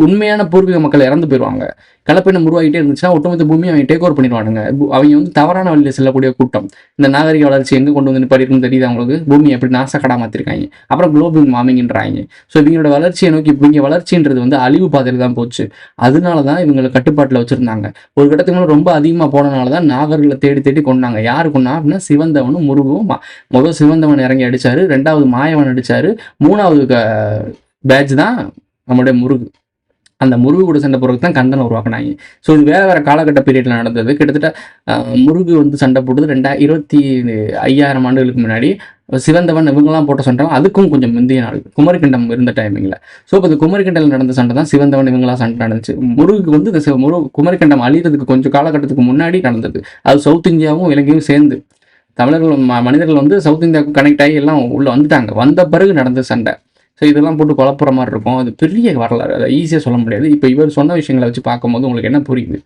உண்மையான பூர்வீக மக்கள் இறந்து போயிடுவாங்க. கலப்பினம் உருவாகிட்டே இருந்துச்சுன்னா ஒட்டுமொத்த பூமியை அவங்க டேக் ஓவர் பண்ணிடுவானுங்க. அவங்க வந்து தவறான வழியில் செல்லக்கூடிய கூட்டம். இந்த நாகரிக வளர்ச்சி எங்கே கொண்டு வந்து படிக்கணும்னு தெரியுது அவங்களுக்கு. பூமியை எப்படி நாசக்கடா மாற்றிருக்காங்க. அப்புறம் குளோபல் வார்மிங்ன்றாங்க. ஸோ இவங்களோட வளர்ச்சியை நோக்கி இவங்க வளர்ச்சின்றது வந்து அழிவு பாதையில் தான் போச்சு. அதனால தான் இவங்களை கட்டுப்பாட்டில் வச்சுருந்தாங்க. ஒரு கட்டத்துக்கு மேலே ரொம்ப அதிகமாக போனனால தான் நாகர்களை தேடி தேடி கொண்டாங்க. யாரு கொண்டா அப்படின்னா சிவந்தவனும் முருகும். முதல் சிவந்தவன் இறங்கி அடித்தார், 2வது மாயவன் அடித்தார், 3வது பேட்ச் தான் நம்மளுடைய முருகு. அந்த முருகு கூட சண்டை போடுறதுக்கு தான் கண்டனை உருவாக்குனாங்க. ஸோ இது வேறு காலகட்ட பீரியடில் நடந்தது. கிட்டத்தட்ட முருகு வந்து சண்டை போட்டது 25,000 ஆண்டுகளுக்கு முன்னாடி. சிவந்தவன் இவங்கெல்லாம் போட்ட சண்டை அதுக்கும் கொஞ்சம் முந்தைய நாள், குமரிக்கண்டம் இருந்த டைமிங்கில். ஸோ இப்போ இந்த குமரிக்கண்டத்தில் நடந்த சண்டை தான் சிவந்தவன் இவங்களாம் சண்டை நடந்துச்சு. முருகு வந்து இந்த குமரிக்கண்டம் அழிகிறதுக்கு கொஞ்சம் காலகட்டத்துக்கு முன்னாடி நடந்தது. அது சவுத் இந்தியாவும் இலங்கையும் சேர்ந்து தமிழர்கள் மனிதர்கள் வந்து சவுத் இந்தியாவுக்கு கனெக்ட் ஆகி எல்லாம் உள்ளே வந்துட்டாங்க. வந்த பிறகு நடந்த சண்டை. ஸோ இதெல்லாம் போட்டு குழப்புற மாதிரி இருக்கும். அது பெரிய வரலாறு, அதை ஈஸியாக சொல்ல முடியாது. இப்போ இவர் சொன்ன விஷயங்களை வச்சு பார்க்கும்போது உங்களுக்கு என்ன புரியுது?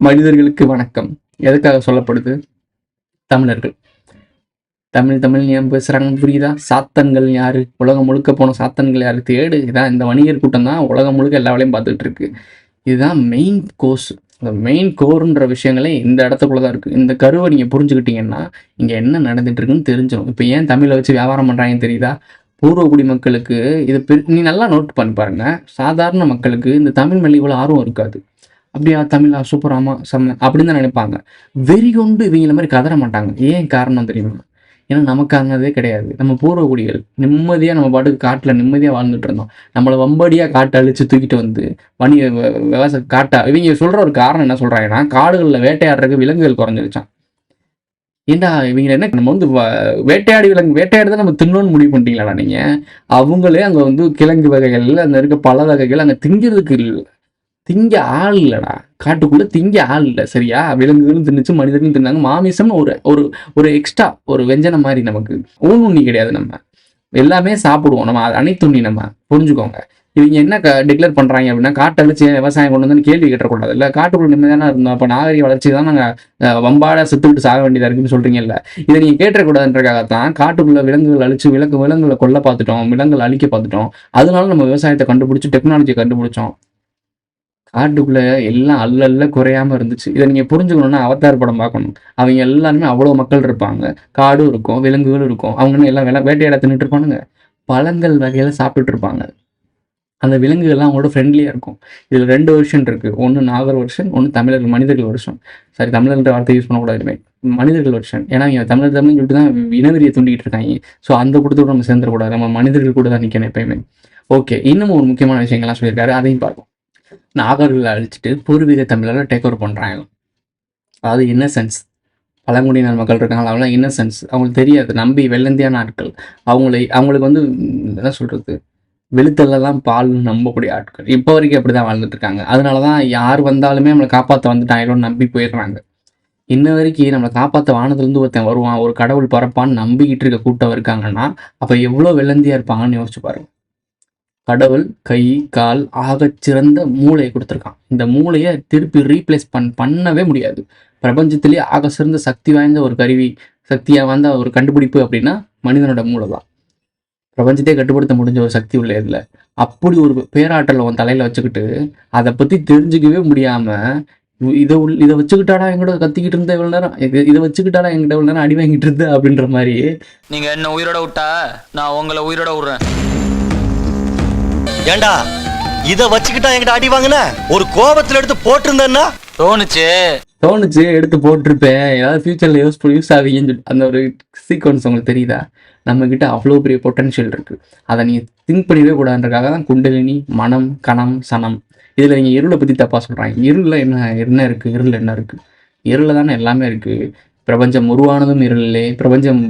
மனிதர்களுக்கு வணக்கம் எதுக்காக சொல்லப்படுது? தமிழர்கள் தமிழ் ஏன் பேசுகிறாங்கன்னு புரியுதா? சாத்தன்கள் யார்? உலகம் முழுக்க போன சாத்தன்கள் யார்? தேடு. இதான் இந்த வணிகர் கூட்டம் தான் உலகம் முழுக்க எல்லா வேலையும் பார்த்துட்டு இருக்கு. இதுதான் மெயின் கோர்ஸ். இந்த மெயின் கோர்ன்ற விஷயங்களே இந்த இடத்துக்குள்ள தான் இருக்குது. இந்த கருவை நீங்கள் புரிஞ்சுக்கிட்டீங்கன்னா இங்கே என்ன நடந்துட்டு இருக்குன்னு தெரிஞ்சிடும். இப்போ ஏன் தமிழை வச்சு வியாபாரம் பண்ணுறாங்கன்னு தெரியுதா? பூர்வகுடி மக்களுக்கு இது நீ நல்லா நோட் பண்ணி பாருங்க. சாதாரண மக்களுக்கு இந்த தமிழ் மேலே இவ்வளோ ஆர்வம் இருக்காது. அப்படியா தமிழா சூப்பர், ஆமா செம்ம அப்படின்னு தான் நினைப்பாங்க. வெறி கொண்டு இவங்கள மாதிரி கதற மாட்டாங்க. ஏன் காரணம் தெரியுமா? ஏன்னா நமக்கு அங்கதே கிடையாது. நம்ம பூர்வகுடிகள் நிம்மதியாக நம்ம பாட்டுக்கு காட்டில் நிம்மதியாக வாழ்ந்துட்டு இருந்தோம். நம்மளை வம்படியாக காட்டை அழிச்சு தூக்கிட்டு வந்து விவசாய காட்டா. இவங்க சொல்கிற ஒரு காரணம் என்ன சொல்கிறாங்கன்னா, காடுகளில் வேட்டையாடுறதுக்கு விலங்குகள் குறைஞ்சிருச்சான். ஏண்டா இவங்க என்ன, நம்ம வந்து வேட்டையாடுதான் நம்ம தின்னோன்னு முடிவு பண்ணிட்டீங்களா நீங்கள்? அவங்களே அங்கே வந்து கிழங்கு வகைகள், அங்கே இருக்க பல வகைகள் அங்கே திங்கிறதுக்கு திங்க ஆள் இல்லைடா. காட்டுக்குள்ளே திங்க ஆள் இல்லை. சரியா? விலங்குகளும் தின்னுச்சு, மனிதர்களும் தின்னாங்க. மாமிசம்னு ஒரு எக்ஸ்ட்ரா ஒரு வெஞ்சனம் மாதிரி. நமக்கு ஊனுண்ணி கிடையாது. நம்ம எல்லாமே சாப்பிடுவோம். நம்ம அனைத்துண்ணி. நம்ம புரிஞ்சுக்கோங்க. இவங்க என்ன டிக்ளேர் பண்ணுறாங்க அப்படின்னா, காட்டை அழிச்சு விவசாயம் கொண்டு வந்து கேள்வி கேட்டக்கூடாது. இல்லை காட்டுக்குள்ள நிம்மதியான இருந்தோம், அப்போ நாகரிக வளர்ச்சி தான் நாங்கள் வம்பாட செத்துக்கிட்டு சாக வேண்டியதாக இருக்குன்னு சொல்கிறீங்கல்ல. இதை நீங்கள் கேட்டக்கூடாதுன்றக்காகத்தான் காட்டுக்குள்ள விலங்குகள் அழிச்சு விலங்குகளை கொல்ல பார்த்துட்டோம், விலங்குகள் அழிக்க பார்த்துட்டோம். அதனால நம்ம விவசாயத்தை கண்டுபிடிச்சி டெக்னாலஜியை கண்டுபிடிச்சோம். காட்டுக்குள்ளே எல்லாம் அல்ல குறையாமல் இருந்துச்சு. இதை நீங்கள் புரிஞ்சுக்கணுன்னா அவதார் படம் பார்க்கணும். அவங்க எல்லாருமே அவ்வளோ மக்கள் இருப்பாங்க, காடும் இருக்கும், விலங்குகளும் இருக்கும். அவங்க எல்லாம் வேட்டையாட தின்னுட்டு இருப்பானுங்க, பழங்கள் வகையில் சாப்பிட்டுட்டு இருப்பாங்க. அந்த விலங்குகள்லாம் அவங்களோட ஃப்ரெண்ட்லியாக இருக்கும். இதில் 2 வெர்ஷன் இருக்குது. ஒன்று நாகர் வெர்ஷன், ஒன்று தமிழர்கள் மனிதர்கள் வெர்ஷன். சரி, தமிழர்ன்ற வார்த்தை யூஸ் பண்ணக்கூடாதுமே, மனிதர்கள் வெர்ஷன். ஏன்னா இவங்க தமிழ்னு சொல்லிட்டு தான் இனவெறியை தூண்டிகிட்டு இருக்காங்க. ஸோ அந்த கூட்டத்தோடு நம்ம சேர்ந்துடக்கூடாது. நம்ம மனிதர்கள் கூட தான் நிற்கணும் எப்பயுமே. ஓகே, இன்னும் ஒரு முக்கியமான விஷயங்கள்லாம் சொல்லியிருக்காரு, அதையும் பார்ப்போம். நாகர்களை அழிச்சிட்டு பூர்வீக தமிழரை டேக் ஓவர் பண்ணுறாங்க. அதாவது இன்னசென்ஸ். பழங்குடியினர் மக்கள் இருக்காங்க, அவங்களாம் இன்னசென்ஸ். அவங்களுக்கு தெரியாது, நம்பி வெள்ளந்தியான ஆட்கள். அவங்களுக்கு வந்து என்ன சொல்கிறது, வெளுத்தெல்லாம் பால் நம்பக்கூடிய ஆட்கள் இப்போ வரைக்கும் அப்படி தான் வாழ்ந்துட்டு இருக்காங்க. அதனால தான் யார் வந்தாலுமே நம்மளை காப்பாற்ற வந்துட்டாங்களோன்னு நம்பி போயிடுறாங்க. இன்ன வரைக்கும் நம்மளை காப்பாற்ற வானத்துலேருந்து ஒருத்தன் வருவான், ஒரு கடவுள் பரப்பான்னு நம்பிக்கிட்டு இருக்க கூட்டம் இருக்காங்கன்னா அப்போ எவ்வளோ வெள்ளந்தியாக இருப்பாங்கன்னு யோசிச்சு பாருங்க. கடவுள் கை கால் ஆகச்சிறந்த மூளையை கொடுத்துருக்கான். இந்த மூளையை திருப்பி ரீப்ளேஸ் பண்ணவே முடியாது. பிரபஞ்சத்திலேயே ஆக சிறந்த சக்தி வாய்ந்த ஒரு கருவி, சக்தியாக வந்த ஒரு கண்டுபிடிப்பு அப்படின்னா மனிதனோட மூளை தான். பிரபஞ்சத்தையே கட்டுப்படுத்த முடிஞ்ச ஒரு சக்தி உள்ள இதில் அப்படி ஒரு பேராற்றலை உன் தலையில் வச்சுக்கிட்டு அதை பற்றி தெரிஞ்சுக்கவே முடியாமல் இதை வச்சுக்கிட்டாடா எங்கூட கத்திக்கிட்டு இருந்த இவ்வளோ நேரம், இதை வச்சுக்கிட்டாடா எங்கிட்ட இவ்வளோ நேரம் அடி வாங்கிட்டு இருந்த அப்படின்ற மாதிரி. நீங்கள் என்ன உயிரோட விட்டா நான் உங்களை உயிரோட விட்றேன். ஏண்டா இத வச்சுக்கிட்டா என்கிட்ட அடி வாங்கின ஒரு கோபத்துல எடுத்து போட்டிருந்தேன்னா தோணுச்சு எடுத்து போட்டிருப்பேன், ஏதாவது ஃபியூச்சரில் யூஸ் ஆகுங்கன்னு சொல்லி. அந்த ஒரு சீக்வன்ஸ் உங்களுக்கு தெரியுதா? நம்மக்கிட்ட அவ்வளோ பெரிய பொட்டன்ஷியல் இருக்குது, அதை நீங்கள் திங்க் பண்ணிடவே கூடாதுன்றக்காக தான் குண்டலினி, மனம், கணம், சனம். இதில் நீங்கள் இருளை பற்றி தப்பாக சொல்கிறாங்க. இருளில் என்ன இருக்குது? இருள் என்ன இருக்குது? இருளில் தானே எல்லாமே இருக்குது. பிரபஞ்சம் உருவானதும் இருளிலே, பிரபஞ்சம்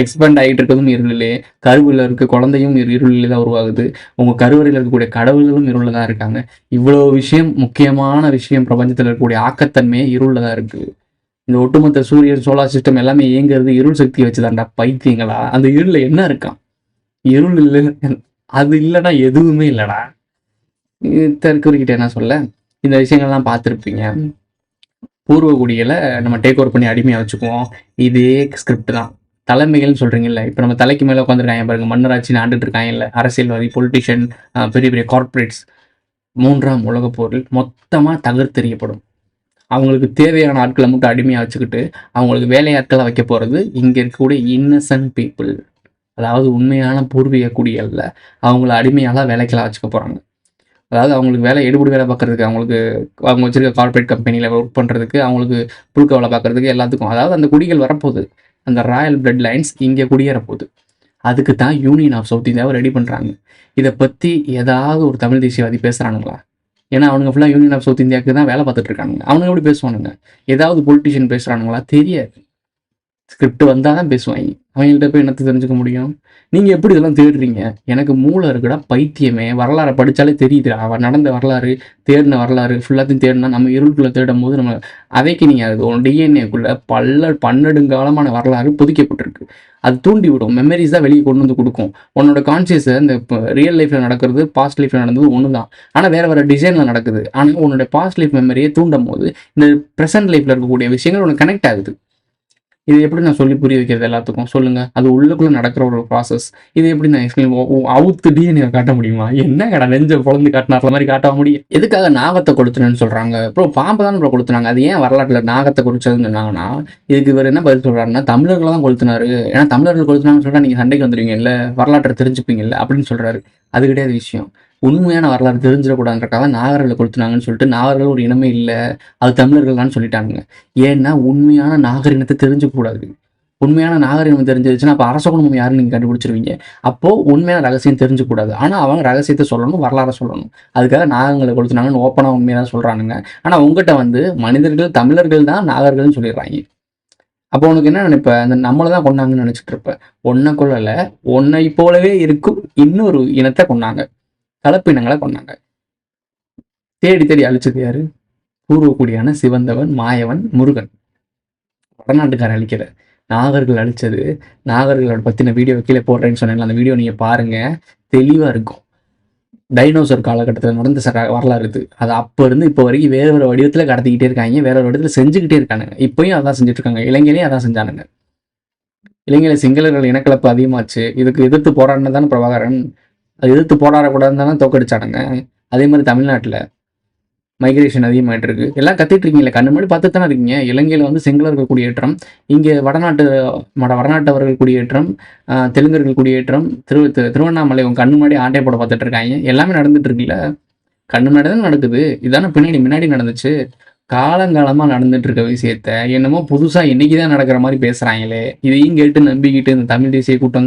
எக்ஸ்பேண்ட் ஆகிட்டு இருக்கிறதும் இருளிலே, கருவில் இருக்க குழந்தையும் இருளிலே தான் உருவாகுது, உங்கள் கருவறையில் இருக்கக்கூடிய கடவுள்களும் இருளில் தான் இருக்காங்க. இவ்வளோ விஷயம், முக்கியமான விஷயம், பிரபஞ்சத்தில் இருக்கக்கூடிய ஆக்கத்தன்மையே இருளில் தான் இருக்குது. இந்த ஒட்டுமொத்த சூரியன், சோலார் சிஸ்டம் எல்லாமே இயங்குறது இருள் சக்தி வச்சுதான்டா பைத்தியங்களா. அந்த இருளில் என்ன இருக்கான்? இருள் இல்லை, அது இல்லைன்னா எதுவுமே இல்லைடா. தெற்குறிக்கிட்ட என்ன சொல்ல, இந்த விஷயங்கள்லாம் பார்த்துருப்பீங்க. பூர்வகுடியில் நம்ம டேக் ஓவர் பண்ணி அடிமையாக வச்சுக்குவோம். இதே ஸ்கிரிப்ட் தான். தலைமைகள்னு சொல்கிறீங்கல்ல, இப்போ நம்ம தலைக்கு மேலே உட்காந்துருக்காங்க பாருங்க, மன்னராட்சின்னு ஆண்டுட்டு இருக்காங்கல்ல, அரசியல்வாதி, பொலிட்டிஷியன், பெரிய பெரிய கார்ப்பரேட்ஸ். 3ஆம் உலகப் போரில் மொத்தமாக தகர்த்தெறியப்படும். அவங்களுக்கு தேவையான ஆட்களை மட்டும் அடிமையாக வச்சுக்கிட்டு அவங்களுக்கு வேலையாட்களை வைக்க போகிறது இங்கே இருக்கக்கூடிய இன்னசென்ட் பீப்புள், அதாவது உண்மையான பூர்வீக குடிகளில் அவங்கள அடிமையாலாம் வேலைக்கெல்லாம் வச்சுக்க போகிறாங்க. அதாவது அவங்களுக்கு எடுபடி வேலை பார்க்குறதுக்கு, அவங்க வச்சுருக்க கார்ப்பரேட் கம்பெனியில் ஒர்க் பண்ணுறதுக்கு, அவங்களுக்கு புழுக்க வேலை பார்க்குறதுக்கு, எல்லாத்துக்கும். அதாவது அந்த குடிகள் வரப்போகுது, அந்த ராயல் பிளட் லைன்ஸ் இங்கே குடியேறப்போகுது. அதுக்கு தான் யூனியன் ஆஃப் சவுத் இந்தியாவை ரெடி பண்ணுறாங்க. இதை பற்றி ஏதாவது ஒரு தமிழ் தேசியவாதி பேசுகிறானுங்களா? ஏன்னா அவனுங்க ஃபுல்லாக யூனியன் ஆஃப் சவுத் இந்தியாவுக்கு தான் வேலை பார்த்துட்டு இருக்கானுங்க. அவனுங்க எப்படி பேசுவானுங்க? ஏதாவது பொலிட்டிஷியன் பேசுகிறானுங்களா? தெரியாது. ஸ்கிரிப்ட் வந்தால் தான் பேசுவாங்க. அவங்கள்ட்ட போய் என்னத்தை தெரிஞ்சுக்க முடியும்? நீங்கள் எப்படி இதெல்லாம் தேடுறீங்க? எனக்கு மூளை இருக்குடா பைத்தியமே. வரலாறை படித்தாலே தெரியுதுடா, அவன் நடந்த வரலாறு, தேடின வரலாறு ஃபுல்லாத்தையும் தேடினா நம்ம இருளுக்குள்ளே தேடும் போது நம்ம அவைக்கினிங் ஆகுது. உன் டிஎன்ஏக்குள்ளே பன்னெடுங்காலமான வரலாறு பொதிக்கப்பட்டிருக்கு. அது தூண்டி விடும். மெமரிஸ் தான் வெளியே கொண்டு வந்து கொடுக்கும். உன்னோட கான்சியஸை இந்த ரியல் லைஃப்பில் நடக்கிறது, பாஸ்ட் லைஃப்பில் நடந்தது ஒன்று தான், ஆனால் வேறு டிசைனில் நடக்குது. ஆனால் உன்னோட பாஸ்ட் லைஃப் மெமரியை தூண்டும் போது இந்த ப்ரெசன்ட் லைஃப்பில் இருக்கக்கூடிய விஷயங்கள் உனக்கு கனெக்ட் ஆகுது. இது எப்படி நான் சொல்லி புரிய வைக்கிறது எல்லாத்துக்கும் சொல்லுங்கள்? அது உள்ளுக்குள்ளே நடக்கிற ஒரு ப்ராசஸ். இது எப்படி நான் எக்ஸ்பிளைன் அவுத்து டிஎன்ஏ காட்ட முடியுமா? என்ன கடை நெஞ்ச குழந்தை காட்டினார்ல மாதிரி காட்ட முடியும்? எதுக்காக நாகத்தை கொளுத்துனேன்னு சொல்கிறாங்க? அப்புறம் பாம்பு தான் அப்புறம் கொளுத்துனாங்க. அது ஏன் வரலாற்றில் நாகத்தை கொளுச்சதுன்னு சொன்னாங்கன்னா, இதுக்கு இவர் என்ன பதில் சொல்கிறாருன்னா, தமிழர்களை தான் கொளுத்துனாரு. ஏன்னா தமிழர்கள் கொளுத்துனாங்கன்னு சொல்லிட்டு நீங்கள் சண்டைக்கு வந்துடுவீங்க இல்லை, வரலாற்றை தெரிஞ்சுப்பீங்க இல்லை அப்படின்னு சொல்கிறாரு. அது கிடையாது விஷயம். உண்மையான வரலாறு தெரிஞ்சிடக்கூடாதுன்றக்காக நாகர்களை கொளுத்துனாங்கன்னு சொல்லிட்டு நாகர்கள் ஒரு இனமே இல்லை, அது தமிழர்கள் தான் சொல்லிட்டாங்க. ஏன்னா உண்மையான நாகர் இனத்தை தெரிஞ்சுக்கூடாது. உண்மையான நாகரிகம் தெரிஞ்சிருச்சுன்னா அப்போ அரச குடும்பம் யாருன்னு நீங்கள் கண்டுபிடிச்சிருவீங்க. அப்போது உண்மையான ரகசியம் தெரிஞ்சுக்கூடாது. ஆனால் அவங்க ரகசியத்தை சொல்லணும், வரலாறை சொல்லணும். அதுக்காக நாகங்களை கொளுத்துனாங்கன்னு ஓப்பனாக உண்மையாக சொல்கிறானுங்க. ஆனால் உங்கள்கிட்ட மனிதர்கள், தமிழர்கள் தான் நாகர்கள்னு சொல்லிடுறாங்க. அப்போ உனக்கு என்ன நினைப்ப? அந்த நம்மளை தான் கொண்டாங்கன்னு நினச்சிட்டு இருப்ப. ஒன்றை கொள்ளலை, ஒன்னை போலவே இருக்கும் இன்னொரு இனத்தை கொண்டாங்க, கலப்பினங்களை கொண்டாங்க. தேடி தேடி அழிச்சது யாரு? பூர்வக்குடியான சிவந்தவன், மாயவன், முருகன். வடநாட்டுக்காரன் அழிக்கல, நாகர்கள் அழிச்சது. நாகர்களோட பற்றின வீடியோ கீழே போடுறேன்னு சொன்னேன், அந்த வீடியோ நீங்கள் பாருங்கள், தெளிவாக இருக்கும். டைனோசர் காலகட்டத்தில் நடந்த வரலாறு இது. அது அப்போ இருந்து இப்போ வரைக்கும் வேற ஒரு வடிவத்தில் கடத்திக்கிட்டே இருக்காங்க, வேற ஒரு வடிவத்தில் செஞ்சுக்கிட்டே இருக்கானுங்க. இப்போயும் அதான் செஞ்சுட்டு இருக்காங்க. இலங்கையிலேயே அதான் செஞ்சானுங்க. இலங்கையில் சிங்களர்கள் இனக்கலப்பு அதிகமாச்சு. இதுக்கு எதிர்த்து போராடினது தானே பிரபாகரன். அது எதிர்த்து போராடக்கூடாதுன்னு தானே தோக்கடிச்சானுங்க. அதே மாதிரி தமிழ்நாட்டில் மைக்ரேஷன் அதிகமாகிட்டு இருக்கு. எல்லாம் கத்திட்டு இருக்கீங்களே, கண்ணு முன்னாடி பார்த்து தானே இருக்கீங்க. இலங்கையில் சிங்களர்கள் குடியேற்றம், இங்கே வடநாட்டவர்கள் குடியேற்றம், தெலுங்கர்கள் குடியேற்றம், திருவண்ணாமலை உங்க கண்ணு முன்னாடி ஆண்டை போட பார்த்துட்டு இருக்காங்க. எல்லாமே நடந்துட்டு இருக்குல்ல, கண்ணு முன்னாடி தான் நடக்குது. இதானே முன்னாடி நடந்துச்சு. காலங்காலமாக நடந்துட்டு இருக்க விஷயத்த என்னமோ புதுசாக இன்னைக்கு தான் நடக்கிற மாதிரி பேசுகிறாங்களே. இதையும் கேட்டு நம்பிக்கிட்டு இந்த தமிழ் தேசிய கூட்டம்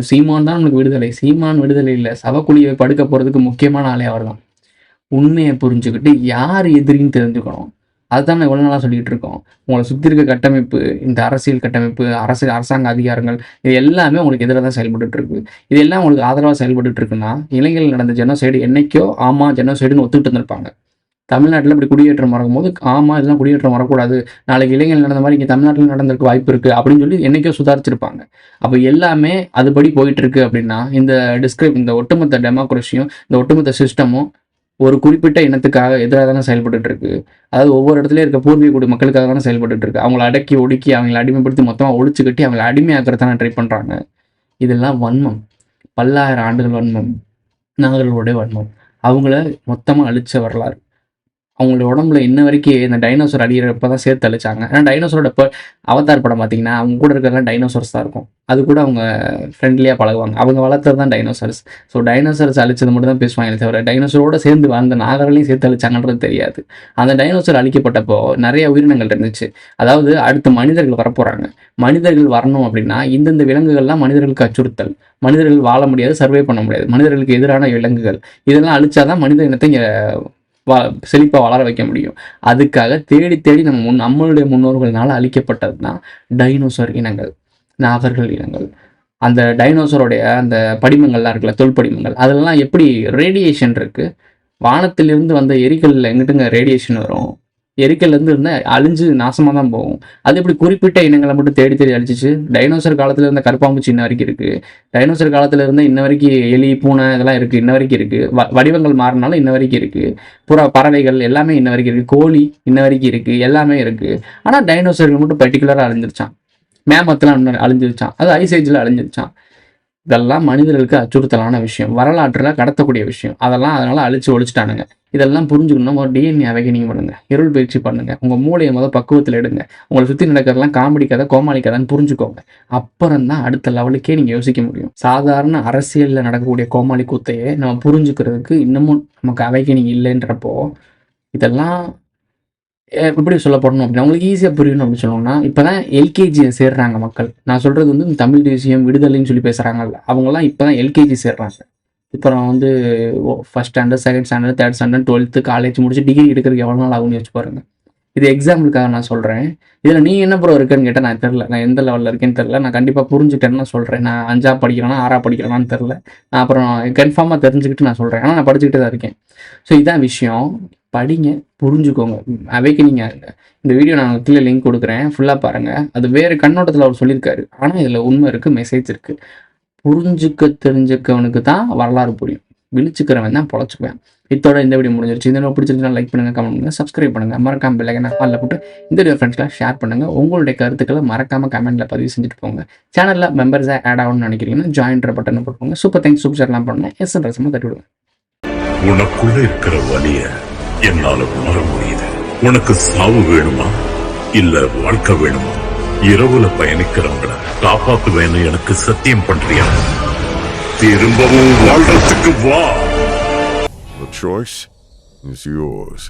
சீமான் தான் நம்மளுக்கு விடுதலை. சீமான் விடுதலை இல்லை, சவக்குழியை படுக்க போகிறதுக்கு முக்கியமான ஆளே அவர் தான். உண்மையை புரிஞ்சுக்கிட்டு யார் எதிரின்னு தெரிஞ்சுக்கணும். அதுதான் நான் இவ்வளோ நாளாக சொல்லிகிட்டு இருக்கோம். உங்களை சுற்றி இருக்க கட்டமைப்பு, இந்த அரசியல் கட்டமைப்பு, அரசாங்க அதிகாரங்கள், இது எல்லாமே உங்களுக்கு எதிராக தான் செயல்பட்டு இருக்கு. இது எல்லாம் உங்களுக்கு ஆதரவாக செயல்பட்டு இருக்குன்னா, இலங்கையில் நடந்த ஜெனோசைடு என்னைக்கோ ஆமாம் ஜெனோசைடுன்னு ஒத்துக்கிட்டு இருந்திருப்பாங்க. தமிழ்நாட்டில் இப்படி குடியேற்றம் வரும்போது ஆமாம் இதெல்லாம் குடியேற்றம் வரக்கூடாது, நாளைக்கு இலங்கையில் நடந்த மாதிரி இங்கே தமிழ்நாட்டில் நடந்திருக்க வாய்ப்பு இருக்குது அப்படின்னு சொல்லி என்னைக்கோ சுதாரிச்சிருப்பாங்க. அப்போ எல்லாமே அதுபடி போயிட்டு இருக்கு அப்படின்னா, இந்த ஒட்டுமொத்த டெமோக்ரஸியும் இந்த ஒட்டுமொத்த சிஸ்டமும் ஒரு குறிப்பிட்ட இனத்துக்காக எதிராக தானே செயல்பட்டு இருக்கு. அதாவது ஒவ்வொரு இடத்துலையும் இருக்க பூர்வீக குடி மக்களுக்காக தானே செயல்பட்டு இருக்கு. அவங்களை அடக்கி ஒடுக்கி அவங்களை அடிமைப்படுத்தி மொத்தமாக ஒழிச்சு கட்டி அவங்களை அடிமையாக்கிறதானே ட்ரை பண்ணுறாங்க. இதெல்லாம் வன்மம், பல்லாயிரம் ஆண்டுகள் வன்மம், நாகர்களுடைய வன்மம். அவங்கள மொத்தமாக அழிச்ச வரலாறு. அவங்களோட உடம்புல இன்ன வரைக்கும் இந்த டைனோசர் அடிக்கிறப்ப தான் சேர்த்து அழிச்சாங்க. ஏன்னா டைனோசரோட இப்போ அவதார் படம் பார்த்தீங்கன்னா அவங்க கூட இருக்கிறதெல்லாம் டைனோசர்ஸ் தான் இருக்கும். அது கூட அவங்க ஃப்ரெண்ட்லியாக பழகுவாங்க. அவங்க வளர்த்தது தான் டைனோசர்ஸ். ஸோ டைனோசர்ஸ் அழிச்சது மட்டும் தான் பேசுவாங்க தவிர டைனோசரோட சேர்ந்து வாழ்ந்த நாகர்களையும் சேர்த்து அழிச்சாங்கன்றது தெரியாது. அந்த டைனோசர் அழிக்கப்பட்டப்போ நிறைய உயிரினங்கள் இருந்துச்சு. அதாவது அடுத்து மனிதர்கள் வரப்போகிறாங்க. மனிதர்கள் வரணும் அப்படின்னா இந்தந்த விலங்குகள்லாம் மனிதர்களுக்கு அச்சுறுத்தல், மனிதர்கள் வாழ முடியாது, சர்வே பண்ண முடியாது, மனிதர்களுக்கு எதிரான விலங்குகள், இதெல்லாம் அழிச்சாதான் மனித இனத்தை இங்கே செழிப்பாக வளர வைக்க முடியும். அதுக்காக தேடி தேடி நம்மளுடைய முன்னோர்களால் அழிக்கப்பட்டது தான் டைனோசர் இனங்கள், நாகர்கள் இனங்கள். அந்த டைனோசரோடைய அந்த படிமங்கள்லாம் இருக்குல்ல, தொல்படிமங்கள், அதெல்லாம் எப்படி ரேடியேஷன் இருக்குது. வானத்திலிருந்து வந்த எரிக்கல்ல எங்கிட்டுங்க ரேடியேஷன் வரும்? எரிக்கல்லேருந்து இருந்தால் அழிஞ்சு நாசமாக தான் போகும். அது எப்படி குறிப்பிட்ட இனங்களை மட்டும் தேடி தேடி அழிச்சிச்சு? டைனோசர் காலத்தில் இருந்த கருப்பாம்பூச்சி இன்ன வரைக்கும் இருக்குது. டைனோசர் காலத்தில் இருந்த இன்ன வரைக்கும் எலி, பூனை இதெல்லாம் இருக்குது, இன்ன வரைக்கும் இருக்குது. வடிவங்கள் மாறினாலும் இன்ன வரைக்கும் இருக்குது. பறவைகள் எல்லாமே இன்ன வரைக்கும் இருக்குது. கோழி இன்ன வரைக்கும் இருக்குது. எல்லாமே இருக்குது. ஆனால் டைனோசர்கள் மட்டும் பர்டிகுலராக அழிஞ்சிருச்சான். மேமத்தெலாம் அழிஞ்சிருச்சான். அது ஐசேஜில் அழிஞ்சிருச்சான். இதெல்லாம் மனிதர்களுக்கு அச்சுறுத்தலான விஷயம், வரலாற்றில் கடத்தக்கூடிய விஷயம். அதனால் அழிச்சு ஒழிச்சிட்டானுங்க. இதெல்லாம் புரிஞ்சுக்கணும். ஒரு டிஎன்ஏ அவேகனிங் பண்ணுங்க, இருள் பயிற்சி பண்ணுங்க, உங்கள் மூளையை பக்குவத்தில் எடுங்க. உங்களை சுற்றி நடக்கிறதெல்லாம் காமெடி கதை, கோமாளி கதைன்னு புரிஞ்சுக்கோங்க. அப்புறம் தான் அடுத்த லெவலுக்கே நீங்கள் யோசிக்க முடியும். சாதாரண அரசியலில் நடக்கக்கூடிய கோமாளி கூத்தையே நம்ம புரிஞ்சுக்கிறதுக்கு இன்னமும் நமக்கு அவேகனிங் இல்லைன்றப்போ இதெல்லாம் எப்படி சொல்லப்படணும் அப்படின்னா உங்களுக்கு ஈஸியாக புரியணும் அப்படின்னு சொல்லணும்னா, இப்போ தான் எல்கேஜி சேர்றாங்க மக்கள். நான் சொல்கிறது தமிழ் தேசியம் விடுதலைன்னு சொல்லி பேசுகிறாங்கல்ல, அவங்களாம் இப்போ தான் எல்கேஜி சேர்றாங்க. இப்போ first standard, second standard, third standard, 12th, college முடிச்சு டிகிரி எடுக்கிறதுக்கு எவ்வளோ நாள் ஆகும்னு வச்சு பாருங்கள். இது எக்ஸாம்பிளுக்காக நான் சொல்கிறேன். இதில் நீ என்ன ப்ரோ இருக்குன்னு கேட்டால் நான் தெரில, நான் எந்த லெவலில் இருக்கேன்னு தெரில. நான் கண்டிப்பாக புரிஞ்சுட்டேன்னு சொல்கிறேன். நான் 5ஆ படிக்கிறேன்னா 6ஆ படிக்கிறேனான்னு தெரில. நான் அப்புறம் கன்ஃபார்மாக தெரிஞ்சுக்கிட்டு நான் சொல்கிறேன். ஆனால் நான் படிச்சுக்கிட்டு தான் இருக்கேன். ஸோ இதான் விஷயம். படிங்க, புரிஞ்சுக்கோங்க, அவேக்கனிங் ஆகுங்க. இந்த வீடியோ நான் கீழே லிங்க் கொடுக்குறேன், ஃபுல்லாக பாருங்கள். அது வேறு கண்ணோட்டத்தில் அவர் சொல்லியிருக்காரு. ஆனால் இதில் உண்மை இருக்குது, மெசேஜ் இருக்குது. புரிஞ்சுக்க தெரிஞ்சுக்கவனுக்கு தான் வரலாறு புரியும். விழிச்சுக்கிறவன் தான் பொழைச்சுக்குவேன். இதோட இந்த வீடியோ முடிஞ்சிருச்சு. இந்த வீடியோ பிடிச்சிருந்தா லைக் பண்ணுங்கள், கமெண்ட் பண்ணுங்கள், சப்ஸ்கிரைப் பண்ணுங்கள், மறக்காம பெல் ஐகானை ஆல்ல போட்டு இந்த வீடியோ ஃப்ரெண்ட்ஸ்லாம் ஷேர் பண்ணுங்கள். உங்களுடைய கருத்துக்களை மறக்காமல் கமெண்ட்டில் பதிவு செஞ்சுட்டு போங்க. சேனலில் மெம்பர்ஸாக ஆட் ஆகணும்னு நினைக்கிறீங்கன்னா ஜாயின்ற பட்டனை போட்டுக்கோங்க. சூப்பர் தேங்க்ஸ், சூப்பர் ஷேர்லாம் பண்ணுங்கள். ரசமாக தட்டி விடுங்க. உனக்குள்ள இருக்கிற வலிய என்னால உணர முடியுது. உனக்கு சாவு வேணுமா இல்ல வாழ்க்கை வேணுமா? இரவுல பயணிக்கிறவங்கள காப்பாத்துவேன்னு எனக்கு சத்தியம் பண்றியா? திரும்பவும் வாழ்றதுக்கு வா. The choice is yours.